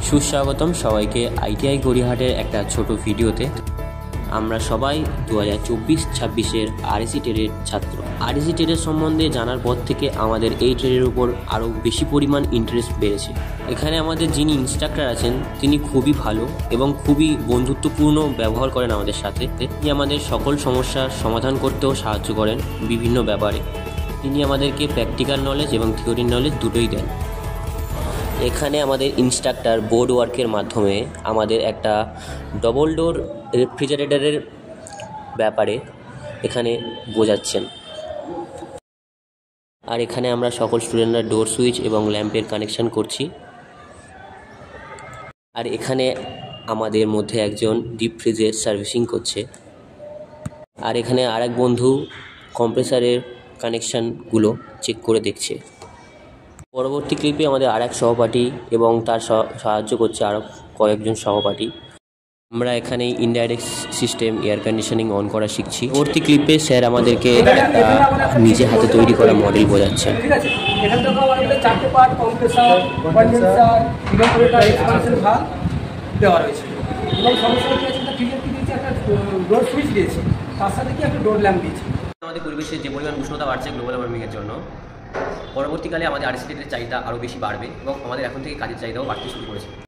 সুস্বাগতম সবাইকে আইটিআই গড়িয়াহাটের একটা ছোট ভিডিওতে। আমরা সবাই 2024-26-এর আরএসি টেটের ছাত্র। আরএসি টেটের সম্বন্ধে জানার পর থেকে আমাদের এই টেটের উপর আরও বেশি পরিমাণ ইন্টারেস্ট বেড়েছে। এখানে আমাদের যিনি ইনস্ট্রাক্টর আছেন তিনি খুবই ভালো এবং খুবই বন্ধুত্বপূর্ণ ব্যবহার করেন আমাদের সাথে। তিনি আমাদের সকল সমস্যার সমাধান করতেও সাহায্য করেন বিভিন্ন ব্যাপারে। তিনি আমাদেরকে প্র্যাকটিক্যাল নলেজ এবং থিওরি নলেজ দুটোই দেন। এখানে আমাদের ইনস্ট্রাক্টর বোর্ড ওয়ার্কের মাধ্যমে আমাদের একটা ডবল ডোর রেফ্রিজারেটরের ব্যাপারে এখানে বোঝাচ্ছেন। আর এখানে আমরা সকল স্টুডেন্টরা ডোর সুইচ এবং ল্যাম্পের কানেকশন করছি। আর এখানে আমাদের মধ্যে একজন ডিপ ফ্রিজের সার্ভিসিং করছে। আর এখানে আরেক বন্ধু কম্প্রেসারের কানেকশানগুলো চেক করে দেখছে। পরবর্তী ক্লিপে আমাদের আরেক সহপাঠী এবং তার সাহায্য করছে আরও কয়েকজন সহপাঠী। আমরা এখানে indirect system air conditioning on করা শিখছি। পরবর্তী ক্লিপে স্যার আমাদেরকে নিজে হাতে তৈরি করা মডেল বোঝাচ্ছেন। ঠিক আছে, এখান থেকে আমাদের চারটে part compressor, condenser, evaporator, expansion valve দেওয়া রয়েছে এবং সমস্যা কি আছে ফ্রিজের কি দিয়েছে, একটা ডোর সুইচ দিয়েছে, তার সাথে কি একটা ডোর ল্যাম্প দিয়েছে। আমাদের পরিবেশে যে পরিমাণ উষ্ণতা বাড়ছে গ্লোবাল ওয়ার্মিংয়ের জন্য, পরবর্তীকালে আমাদের আরএসি টেটের চাহিদা আরও বেশি বাড়বে এবং আমাদের এখন থেকে কাজের চাহিদাও বাড়তে শুরু করেছে।